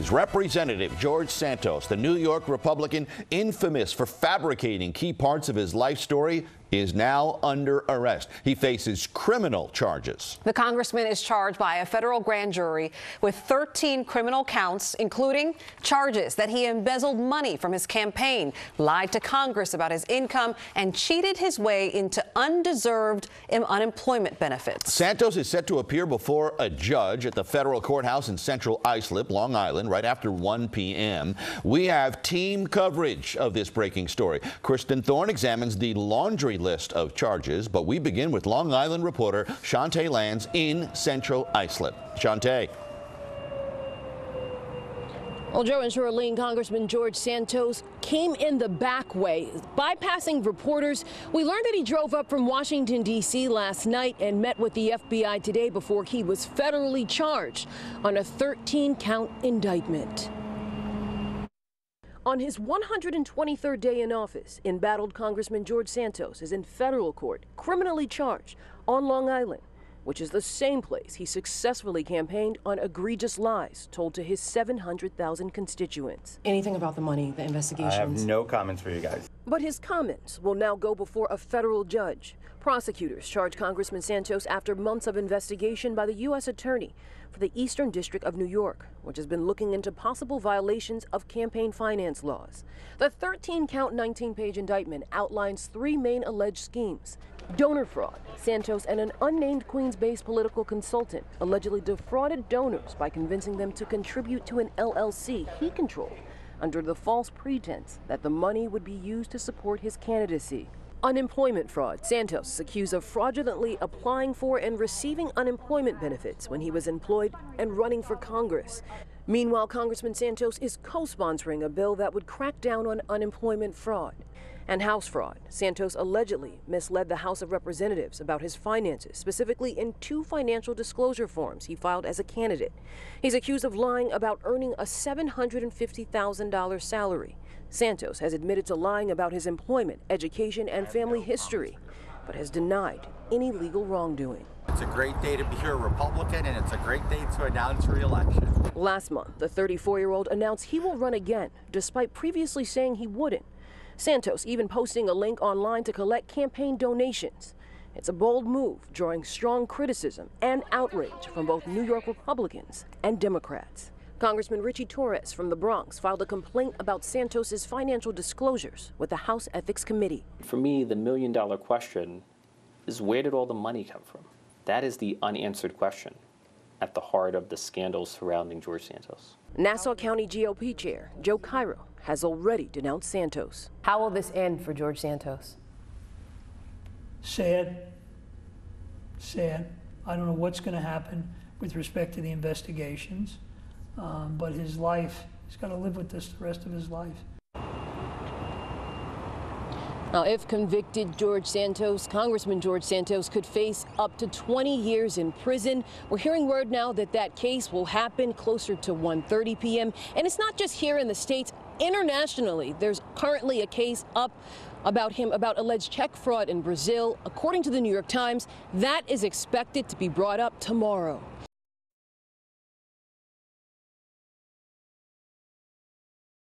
news. Representative George Santos, the New York Republican infamous for fabricating key parts of his life story, is now under arrest. He faces criminal charges. The congressman is charged by a federal grand jury with 13 criminal counts, including charges that he embezzled money from his campaign, lied to Congress about his income, and cheated his way into undeserved unemployment benefits. Santos is set to appear before a judge at the federal courthouse in Central Islip, Long Island, right after 1 p.m. We have team coverage of this breaking story. Kristen Thorne examines the laundry list of charges, but we begin with Long Island reporter Chantee Lans in Central Islip. Chantee. Well, Joe and Charlene, Congressman George Santos came in the back way, bypassing reporters. We learned that he drove up from Washington, D.C. last night and met with the FBI today before he was federally charged on a 13-count indictment. On his 123rd day in office, embattled Congressman George Santos is in federal court, criminally charged on Long Island, which is the same place he successfully campaigned on egregious lies told to his 700,000 constituents. Anything about the money, the investigations? I have no comments for you guys. But his comments will now go before a federal judge. Prosecutors charge Congressman Santos after months of investigation by the U.S. Attorney for the Eastern District of New York, which has been looking into possible violations of campaign finance laws. The 13-count, 19-page indictment outlines 3 main alleged schemes. Donor fraud. Santos and an unnamed Queens-based political consultant allegedly defrauded donors by convincing them to contribute to an LLC he controlled under the false pretense that the money would be used to support his candidacy. Unemployment fraud. Santos is accused of fraudulently applying for and receiving unemployment benefits when he was employed and running for Congress. Meanwhile, Congressman Santos is co-sponsoring a bill that would crack down on unemployment fraud. And house fraud. Santos allegedly misled the House of Representatives about his finances, specifically in 2 financial disclosure forms he filed as a candidate. He's accused of lying about earning a $750,000 salary. Santos has admitted to lying about his employment, education, and family history, but has denied any legal wrongdoing. It's a great day to be a Republican, and it's a great day to announce re-election. Last month, the 34-year-old announced he will run again, despite previously saying he wouldn't. Santos even posting a link online to collect campaign donations. It's a bold move, drawing strong criticism and outrage from both New York Republicans and Democrats. Congressman Richie Torres from the Bronx filed a complaint about Santos's financial disclosures with the House Ethics Committee. For me, the million-dollar question is, where did all the money come from? That is the unanswered question at the heart of the scandals surrounding George Santos. Nassau County GOP Chair Joe Cairo has already denounced Santos. How will this end for George Santos? Sad. Sad. I don't know what's going to happen with respect to the investigations, but his life, he's got to live with this the rest of his life. Now, if convicted, Congressman George Santos could face up to 20 years in prison. We're hearing word now that that case will happen closer to 1:30 p.m. And it's not just here in the States. Internationally, there's currently a case up about alleged check fraud in Brazil. According to the New York Times, that is expected to be brought up tomorrow.